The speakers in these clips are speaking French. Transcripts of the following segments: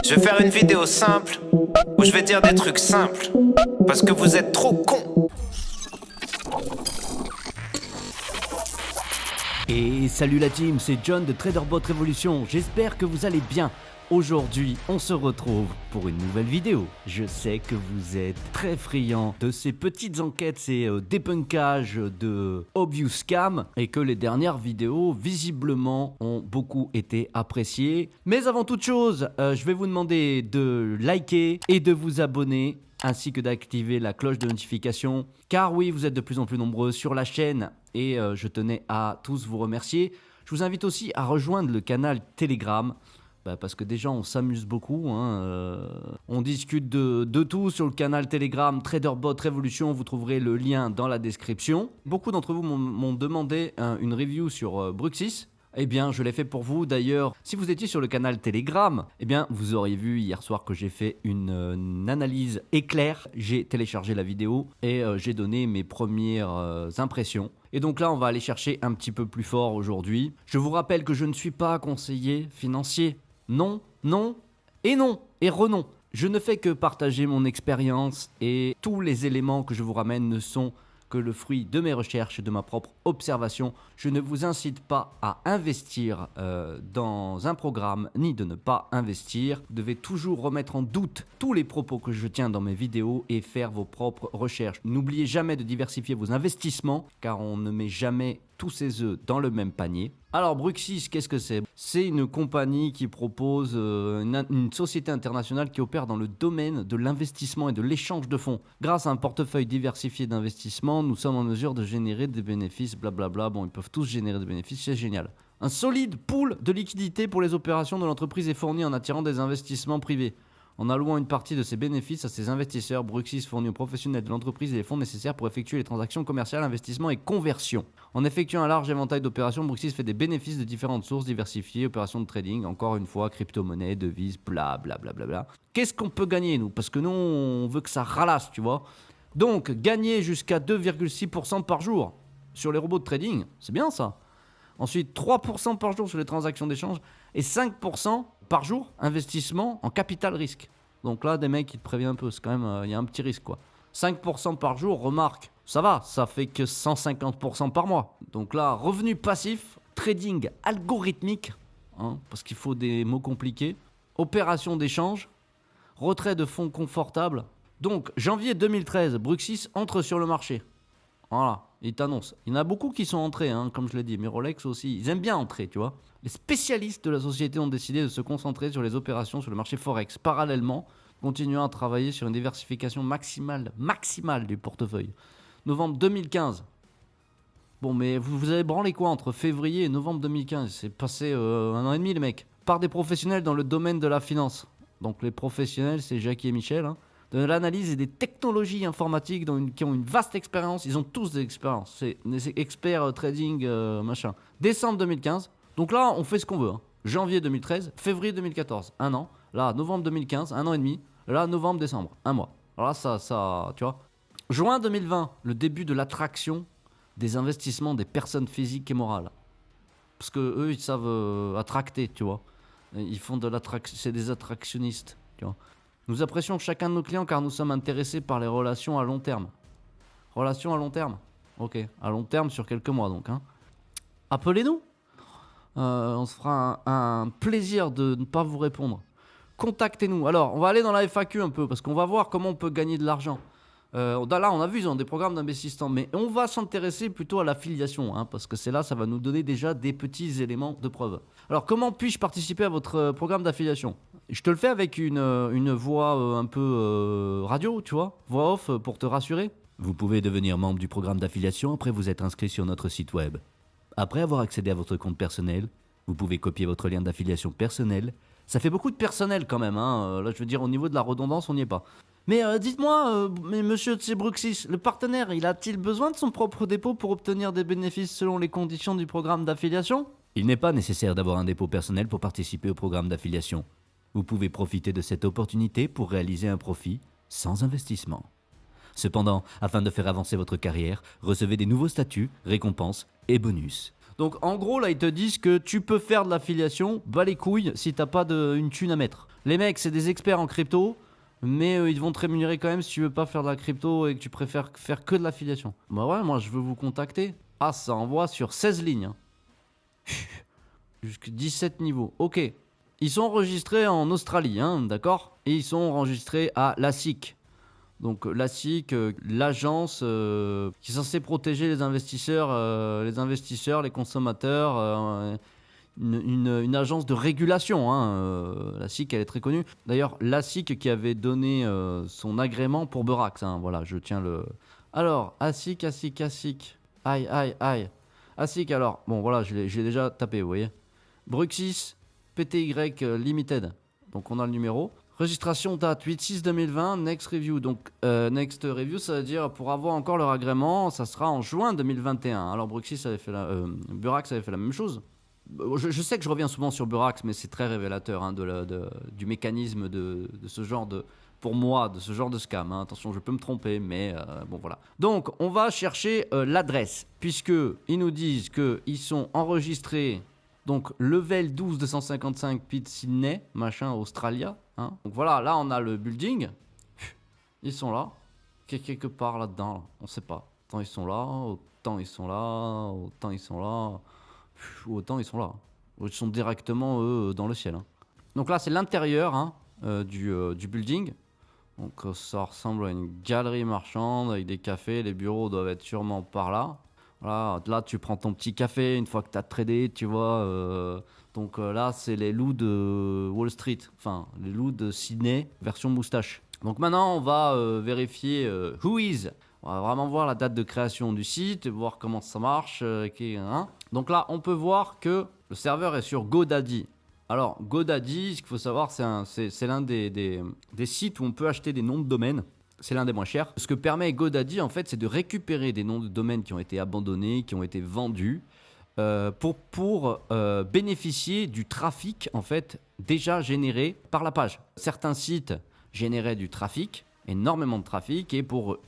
Je vais faire une vidéo simple où je vais dire des trucs simples parce que vous êtes trop cons. Et salut la team, c'est John de TraderBot Révolution, j'espère que vous allez bien. Aujourd'hui, on se retrouve pour une nouvelle vidéo. Je sais que vous êtes très friands de ces petites enquêtes, ces débunkages de obvious scam et que les dernières vidéos, visiblement, ont beaucoup été appréciées. Mais avant toute chose, je vais vous demander de liker et de vous abonner ainsi que d'activer la cloche de notification. Car oui, vous êtes de plus en plus nombreux sur la chaîne et je tenais à tous vous remercier. Je vous invite aussi à rejoindre le canal Telegram. Parce que déjà on s'amuse beaucoup, on discute de tout sur le canal Telegram TraderBot Révolution, vous trouverez le lien dans la description. Beaucoup d'entre vous m'ont demandé une review sur Bruxis. Eh bien, je l'ai fait pour vous. D'ailleurs, si vous étiez sur le canal Telegram, eh bien, vous auriez vu hier soir que j'ai fait une analyse éclair. J'ai téléchargé la vidéo et j'ai donné mes premières impressions. Et donc là, on va aller chercher un petit peu plus fort aujourd'hui. Je vous rappelle que je ne suis pas conseiller financier. Non, non et non et renon. Je ne fais que partager mon expérience et tous les éléments que je vous ramène ne sont que le fruit de mes recherches et de ma propre observation. Je ne vous incite pas à investir dans un programme ni de ne pas investir. Vous devez toujours remettre en doute tous les propos que je tiens dans mes vidéos et faire vos propres recherches. N'oubliez jamais de diversifier vos investissements car on ne met jamais tous ses œufs dans le même panier. Alors Bruxis, qu'est-ce que c'est? C'est une compagnie qui propose une société internationale qui opère dans le domaine de l'investissement et de l'échange de fonds. Grâce à un portefeuille diversifié d'investissement, nous sommes en mesure de générer des bénéfices, blablabla. Bon, ils peuvent tous générer des bénéfices, c'est génial. Un solide pool de liquidités pour les opérations de l'entreprise est fourni en attirant des investissements privés. En allouant une partie de ses bénéfices à ses investisseurs, Bruxis fournit aux professionnels de l'entreprise les fonds nécessaires pour effectuer les transactions commerciales, investissements et conversions. En effectuant un large éventail d'opérations, Bruxis fait des bénéfices de différentes sources diversifiées, opérations de trading, encore une fois, crypto-monnaie, devises, blablabla. Qu'est-ce qu'on peut gagner, nous? Parce que nous, on veut que ça ralasse, tu vois. Donc, gagner jusqu'à 2,6% par jour sur les robots de trading, c'est bien ça. Ensuite, 3% par jour sur les transactions d'échange et 5% par jour investissement en capital risque. Donc là, des mecs, ils te préviennent un peu, c'est quand même, il y a un petit risque quoi. 5% par jour, remarque, ça va, ça fait que 150% par mois. Donc là, revenu passif, trading algorithmique, parce qu'il faut des mots compliqués, opération d'échange, retrait de fonds confortable. Donc, janvier 2013, Bruxis entre sur le marché. Voilà, il t'annonce. Il y en a beaucoup qui sont entrés, comme je l'ai dit, mais Rolex aussi, ils aiment bien entrer, tu vois. Les spécialistes de la société ont décidé de se concentrer sur les opérations sur le marché Forex. Parallèlement, continuant à travailler sur une diversification maximale du portefeuille. Novembre 2015. Bon, mais vous avez branlé quoi entre février et novembre 2015? C'est passé 1 an et demi, les mecs. Par des professionnels dans le domaine de la finance. Donc les professionnels, c'est Jackie et Michel, de l'analyse et des technologies informatiques qui ont une vaste expérience. Ils ont tous des expériences. C'est des experts trading, machin. Décembre 2015. Donc là, on fait ce qu'on veut. Janvier 2013, février 2014, 1 an. Là, novembre 2015, 1 an et demi. Là, novembre, décembre, 1 mois. Alors là, ça, tu vois. Juin 2020, le début de l'attraction des investissements des personnes physiques et morales. Parce que eux, ils savent attracter, tu vois. Ils font de l'attraction, c'est des attractionnistes, tu vois. Nous apprécions chacun de nos clients car nous sommes intéressés par les relations à long terme. Relations à long terme? Ok, à long terme sur quelques mois donc. Appelez-nous. On se fera un plaisir de ne pas vous répondre. Contactez-nous. Alors, on va aller dans la FAQ un peu parce qu'on va voir comment on peut gagner de l'argent. Là, on a vu, ils ont des programmes d'investissement, mais on va s'intéresser plutôt à l'affiliation, parce que c'est là, ça va nous donner déjà des petits éléments de preuve. Alors, comment puis-je participer à votre programme d'affiliation? Je te le fais avec une voix un peu radio, tu vois, voix off pour te rassurer. Vous pouvez devenir membre du programme d'affiliation après vous être inscrit sur notre site web. Après avoir accédé à votre compte personnel, vous pouvez copier votre lien d'affiliation personnel. Ça fait beaucoup de personnel quand même, là je veux dire au niveau de la redondance on n'y est pas. Mais dites-moi, mais monsieur de Bruxis, le partenaire, il a-t-il besoin de son propre dépôt pour obtenir des bénéfices selon les conditions du programme d'affiliation? Il n'est pas nécessaire d'avoir un dépôt personnel pour participer au programme d'affiliation. Vous pouvez profiter de cette opportunité pour réaliser un profit sans investissement. Cependant, afin de faire avancer votre carrière, recevez des nouveaux statuts, récompenses et bonus. Donc en gros là ils te disent que tu peux faire de l'affiliation, bas les couilles si t'as pas une thune à mettre. Les mecs, c'est des experts en crypto, mais ils vont te rémunérer quand même si tu veux pas faire de la crypto et que tu préfères faire que de l'affiliation. Bah ouais, moi je veux vous contacter. Ah, ça envoie sur 16 lignes. Jusqu'à 17 niveaux. Ok. Ils sont enregistrés en Australie, hein, d'accord? Et ils sont enregistrés à l'ASIC. Donc l'ASIC, l'agence qui est censée protéger les investisseurs, les consommateurs, une agence de régulation. Hein, la SIC, elle est très connue. D'ailleurs, la SIC qui avait donné son agrément pour Berax. Hein, voilà, je tiens le... Alors, ASIC. Aïe, aïe, aïe. ASIC, alors, bon, voilà, je l'ai déjà tapé, vous voyez. Bruxis, PTY Limited. Donc, on a le numéro. Registration date 8/6/2020, next review. Donc, next review, ça veut dire pour avoir encore leur agrément, ça sera en juin 2021. Alors, Bruxis avait fait Berax avait fait la même chose. Je sais que je reviens souvent sur Berax, mais c'est très révélateur hein, du mécanisme de ce genre de, pour moi, de ce genre de scam. Hein. Attention, je peux me tromper, mais bon voilà. Donc, on va chercher l'adresse, puisque ils nous disent qu'ils sont enregistrés. Donc, level 12 255 Pete Sydney, machin, Australia. Hein. Donc voilà, là on a le building. Ils sont là, quelque part là-dedans. Là. On sait pas. Autant ils sont là, autant ils sont là, autant ils sont là. Autant ils sont là. Ils sont directement, eux, dans le ciel. Hein. Donc là, c'est l'intérieur hein, du building. Donc ça ressemble à une galerie marchande avec des cafés. Les bureaux doivent être sûrement par là. Voilà, là, tu prends ton petit café une fois que tu as tradé, tu vois. Donc là, c'est les loups de Wall Street. Enfin, les loups de Sydney, version moustache. Donc maintenant, on va vérifier Who is. On va vraiment voir la date de création du site, voir comment ça marche. Hein. Donc là, on peut voir que le serveur est sur GoDaddy. Alors, GoDaddy, ce qu'il faut savoir, c'est l'un des sites où on peut acheter des noms de domaine. C'est l'un des moins chers. Ce que permet GoDaddy, en fait, c'est de récupérer des noms de domaine qui ont été abandonnés, qui ont été vendus, pour bénéficier du trafic, en fait, déjà généré par la page. Certains sites généraient du trafic, énormément de trafic, et pour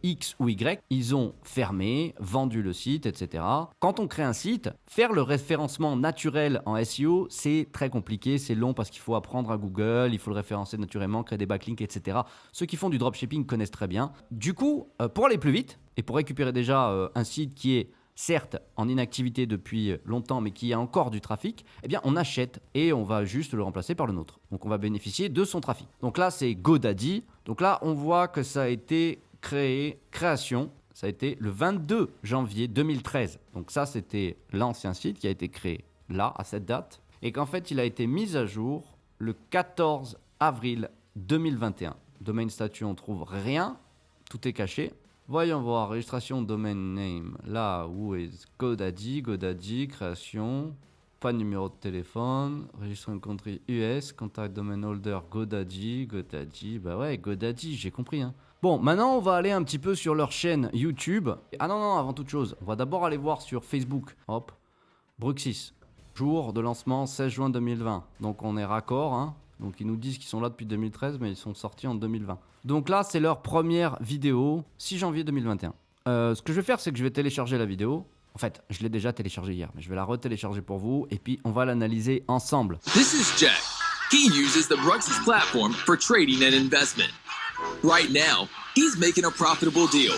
X ou Y, ils ont fermé, vendu le site, etc. Quand on crée un site, faire le référencement naturel en SEO, c'est très compliqué, c'est long parce qu'il faut apprendre à Google, il faut le référencer naturellement, créer des backlinks, etc. Ceux qui font du dropshipping connaissent très bien. Du coup, pour aller plus vite, et pour récupérer déjà un site qui est certes en inactivité depuis longtemps, mais qui a encore du trafic, eh bien on achète et on va juste le remplacer par le nôtre. Donc on va bénéficier de son trafic. Donc là, c'est GoDaddy. Donc là, on voit que ça a été création, ça a été le 22 janvier 2013. Donc ça, c'était l'ancien site qui a été créé là, à cette date, et qu'en fait, il a été mis à jour le 14 avril 2021. Domain statut, on trouve rien, tout est caché. Voyons voir, registration domain name, là où est GoDaddy, création, pas de numéro de téléphone, registration country US, contact domain holder GoDaddy, bah ouais, GoDaddy, j'ai compris. Hein. Bon, maintenant on va aller un petit peu sur leur chaîne YouTube. Ah non, avant toute chose, on va d'abord aller voir sur Facebook, hop, Bruxis, jour de lancement 16 juin 2020, donc on est raccord, hein. Donc ils nous disent qu'ils sont là depuis 2013, mais ils sont sortis en 2020. Donc là, c'est leur première vidéo, 6 janvier 2021. Ce que je vais faire, c'est que je vais télécharger la vidéo. En fait, je l'ai déjà téléchargée hier, mais je vais la retélécharger pour vous, et puis on va l'analyser ensemble. This is Jack. He uses the Bruxis platform for trading and investment. Right now, he's making a profitable deal.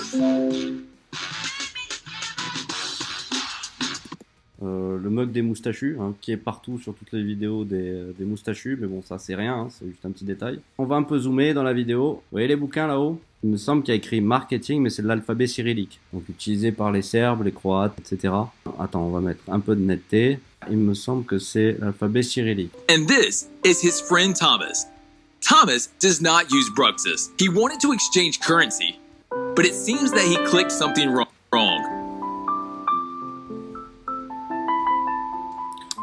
Le mug des moustachus, hein, qui est partout sur toutes les vidéos des moustachus, mais bon, ça c'est rien, hein, c'est juste un petit détail. On va un peu zoomer dans la vidéo. Vous voyez les bouquins là-haut? Il me semble qu'il y a écrit marketing, mais c'est de l'alphabet cyrillique, donc utilisé par les Serbes, les Croates, etc. Attends, on va mettre un peu de netteté. Il me semble que c'est l'alphabet cyrillique. And this is his friend Thomas. Thomas does not use Bruxis. He wanted to exchange currency, but it seems that he clicked something wrong.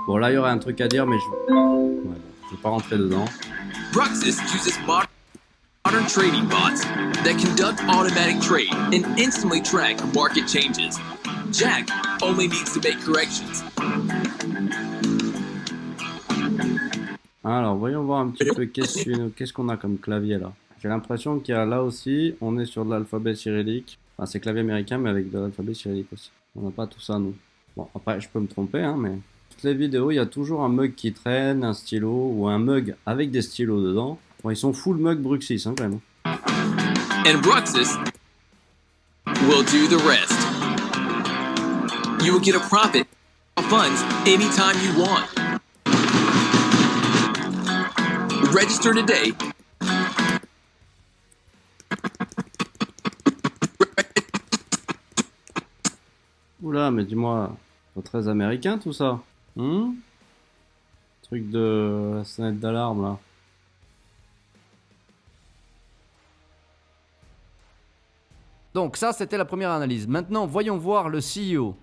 Bon, là, il y aurait un truc à dire, mais je vais pas rentrer dedans. Bruxis uses modern trading bots that conduct automatic trade and instantly track market changes. Jack only needs to make corrections. Alors, voyons voir un petit peu qu'est-ce qu'on a comme clavier là. J'ai l'impression qu'il y a là aussi, on est sur de l'alphabet cyrillique. Enfin, c'est clavier américain, mais avec de l'alphabet cyrillique aussi. On n'a pas tout ça, nous. Bon, après, je peux me tromper, hein, mais toutes les vidéos, il y a toujours un mug qui traîne, un stylo ou un mug avec des stylos dedans. Bon, ils sont full mug Bruxis hein, quand même. And Bruxis will do the rest. You will get a profit of funds anytime you want. Register today. Oula, mais dis-moi, pas très américain tout ça. Truc de la sonnette d'alarme là. Donc ça, c'était la première analyse. Maintenant, voyons voir le CEO.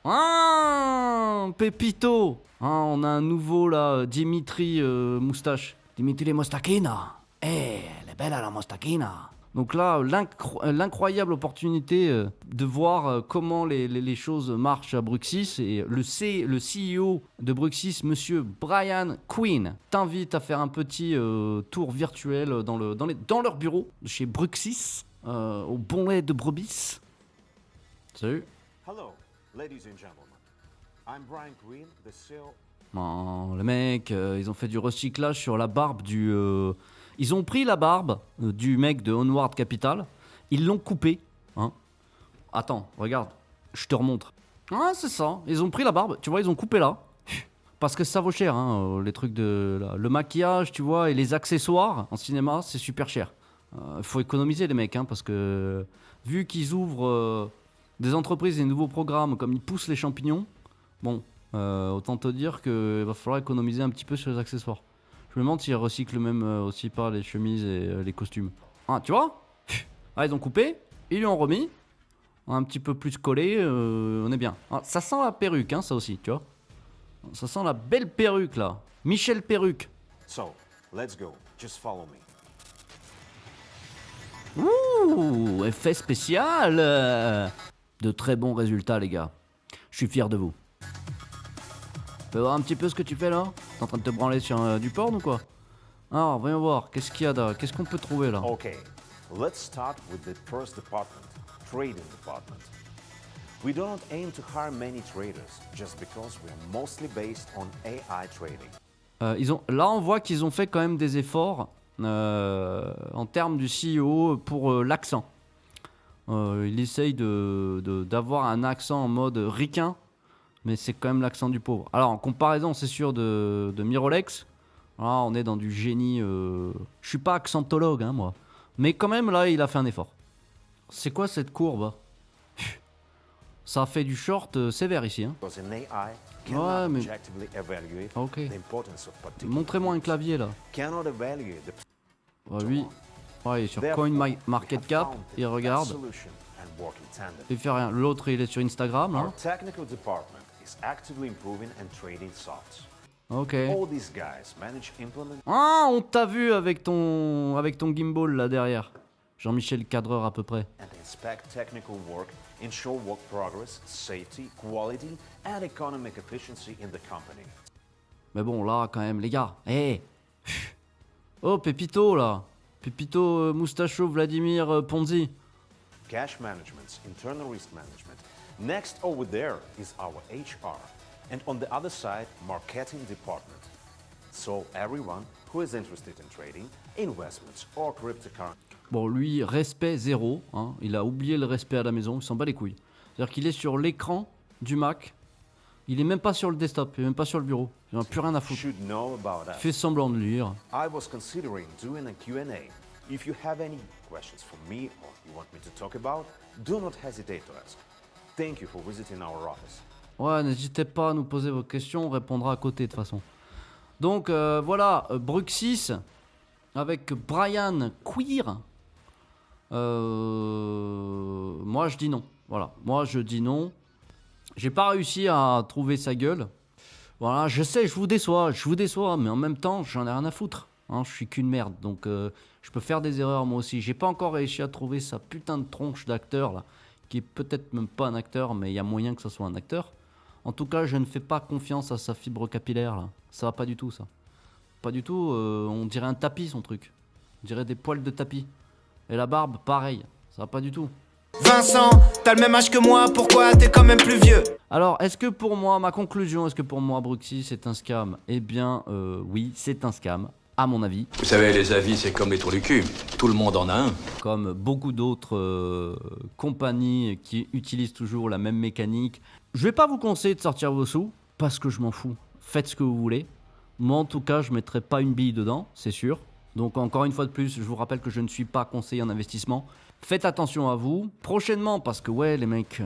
Ah, Pépito. Ah, on a un nouveau là, Dimitri Moustache. Dimitri Mostakina. Eh, elle est belle à la Mostakina. Donc là, l'incroyable opportunité de voir comment les choses marchent à Bruxis. Et le CEO de Bruxis, monsieur Brian Quinn, t'invite à faire un petit tour virtuel dans leur bureau de chez Bruxis, au bon lait de brebis. Salut. Hello, ladies and gentlemen. I'm Brian Quinn, the CEO. Non, les mecs, ils ont fait du recyclage sur la barbe du... Ils ont pris la barbe du mec de Onward Capital, ils l'ont coupée. Hein. Attends, regarde, je te remontre. Ah, c'est ça, ils ont pris la barbe, tu vois, ils ont coupé là. Parce que ça vaut cher, hein, les trucs de... le maquillage, tu vois, et les accessoires en cinéma, c'est super cher. Faut économiser les mecs, hein, parce que vu qu'ils ouvrent des entreprises et des nouveaux programmes, comme ils poussent les champignons, bon, autant te dire qu'il va falloir économiser un petit peu sur les accessoires. Je me demande s'ils recyclent même aussi pas les chemises et les costumes. Ah, tu vois? Ah, ils ont coupé, ils lui ont remis, un petit peu plus collé, on est bien. Ah, ça sent la perruque, hein, ça aussi, tu vois? Ça sent la belle perruque là, Michel Perruque. So, let's go. Just follow me. Ouh, effet spécial. De très bons résultats, les gars. Je suis fier de vous. Tu peux voir un petit peu ce que tu fais là? T'es en train de te branler sur du porn ou quoi? Alors, voyons voir, qu'est-ce qu'il y a là? Qu'est-ce qu'on peut trouver là? Okay, let's start with the first department, trading department. We don't aim to hire many traders just because we are mostly based on AI trading. Là, on voit qu'ils ont fait quand même des efforts en termes du CEO pour l'accent. Il essaye d'avoir un accent en mode ricain, mais c'est quand même l'accent du pauvre. Alors, en comparaison, c'est sûr, de Mirolex, là, on est dans du génie. Je suis pas accentologue, hein, moi. Mais quand même, là, il a fait un effort. C'est quoi cette courbe? Ça fait du short sévère ici. Hein. Because an AI Ouais, cannot mais... objectively evaluate Ok. the importance of particular Montrez-moi un clavier, là. cannot evaluate the Ouais, lui, ouais, il est sur Therefore, Coin Market Cap, we have il found regarde, that solution and work in tandem. il fait rien. L'autre, il est sur Instagram, Our là. technical department is actively improving and trading softs. Ok. All these guys manage implement Ah, on t'a vu avec ton gimbal, là, derrière. Jean-Michel Cadreur, à peu près. and inspect technical work, ensure work progress, safety, quality, and economic efficiency in the company. Mais bon, là, quand même, les gars. Hé Oh, Pépito, là. Pépito Moustacho Vladimir Ponzi. Cash management, internal risk management. Next over there is our HR, and on the other side, marketing department. So everyone who is interested in trading, investments, or cryptocurrency. Bon, lui, respect zéro. Hein. Il a oublié le respect à la maison, il s'en bat les couilles. C'est-à-dire qu'il est sur l'écran du Mac. Il est même pas sur le desktop, il est même pas sur le bureau. Il n'en a plus rien à foutre. Should know about Il us. fait semblant de lire. I was considering doing a Q&A. If you have any questions for me or you want me to talk about, do not hesitate to ask. Thank you for visiting our office. Ouais, n'hésitez pas à nous poser vos questions, on répondra à côté de toute façon. Donc voilà, Bruxis avec Brian Queer. Moi je dis non. Voilà, moi je dis non. J'ai pas réussi à trouver sa gueule. Voilà, je sais, je vous déçois, mais en même temps, j'en ai rien à foutre. Hein, je suis qu'une merde, donc je peux faire des erreurs moi aussi. J'ai pas encore réussi à trouver sa putain de tronche d'acteur là, qui est peut-être même pas un acteur, mais il y a moyen que ça soit un acteur. En tout cas, je ne fais pas confiance à sa fibre capillaire là. Ça va pas du tout ça. Pas du tout, on dirait un tapis son truc. On dirait des poils de tapis. Et la barbe, pareil, ça va pas du tout. Vincent, t'as le même âge que moi, pourquoi t'es quand même plus vieux? Alors, est-ce que pour moi, ma conclusion, est-ce que pour moi, Bruxy, c'est un scam? Eh bien, oui, c'est un scam, à mon avis. Vous savez, les avis, c'est comme les trous du cul. Tout le monde en a un. Comme beaucoup d'autres compagnies qui utilisent toujours la même mécanique. Je vais pas vous conseiller de sortir vos sous, parce que je m'en fous. Faites ce que vous voulez. Moi, en tout cas, je mettrai pas une bille dedans, c'est sûr. Donc, encore une fois de plus, je vous rappelle que je ne suis pas conseiller en investissement. Faites attention à vous. Prochainement, parce que ouais, les mecs,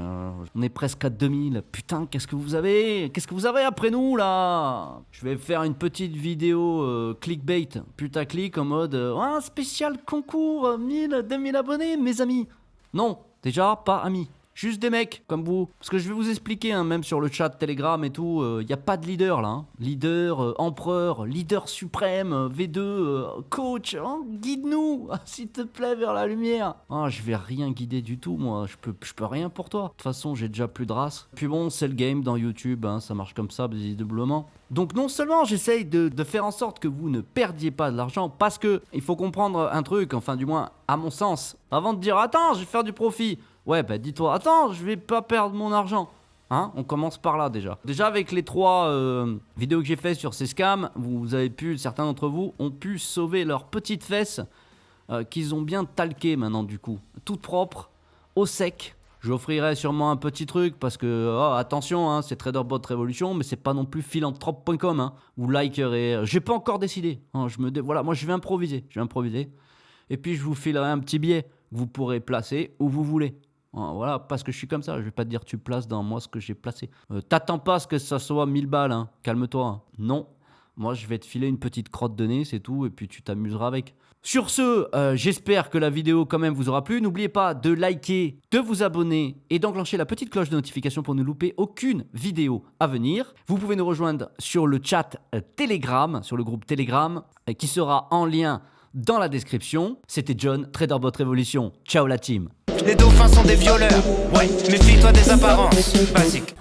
on est presque à 2000. Putain, qu'est-ce que vous avez? Qu'est-ce que vous avez après nous, là? Je vais faire une petite vidéo clickbait, putaclic, en mode un spécial concours, 1000, 2000 abonnés, mes amis. Non, déjà, pas amis. Juste des mecs comme vous. Parce que je vais vous expliquer, hein, même sur le chat Telegram et tout, il n'y a pas de leader là. Hein. Leader, empereur, leader suprême, V2, coach, hein, guide-nous, s'il te plaît, vers la lumière. Ah, je vais rien guider du tout, moi. Je peux rien pour toi. De toute façon, j'ai déjà plus de race. Puis bon, c'est le game dans YouTube, hein, ça marche comme ça, visiblement. Donc non seulement j'essaye de faire en sorte que vous ne perdiez pas de l'argent, parce que il faut comprendre un truc, enfin du moins à mon sens, avant de dire attends, je vais faire du profit. Ouais, bah dis-toi, attends, je vais pas perdre mon argent. Hein, on commence par là déjà. Déjà avec les 3 vidéos que j'ai fait sur ces scams, vous avez pu, certains d'entre vous ont pu sauver leurs petites fesses qu'ils ont bien talquées maintenant du coup. Toutes propres, au sec. J'offrirai sûrement un petit truc parce que, oh, attention, hein, c'est TraderBot Révolution, mais c'est pas non plus philanthrope.com. Hein. Vous likerez. J'ai pas encore décidé. Hein, voilà, moi je vais improviser. Et puis je vous filerai un petit billet que vous pourrez placer où vous voulez. Voilà, parce que je suis comme ça, je vais pas te dire tu places dans moi ce que j'ai placé. T'attends pas à ce que ça soit 1000 balles, hein. Calme-toi. Hein. Non, moi je vais te filer une petite crotte de nez, c'est tout, et puis tu t'amuseras avec. Sur ce, j'espère que la vidéo quand même vous aura plu. N'oubliez pas de liker, de vous abonner et d'enclencher la petite cloche de notification pour ne louper aucune vidéo à venir. Vous pouvez nous rejoindre sur le chat Telegram, sur le groupe Telegram, qui sera en lien dans la description. C'était John, TraderBot Révolution. Ciao la team. Les dauphins sont des violeurs, ouais, méfie-toi des apparences, basique.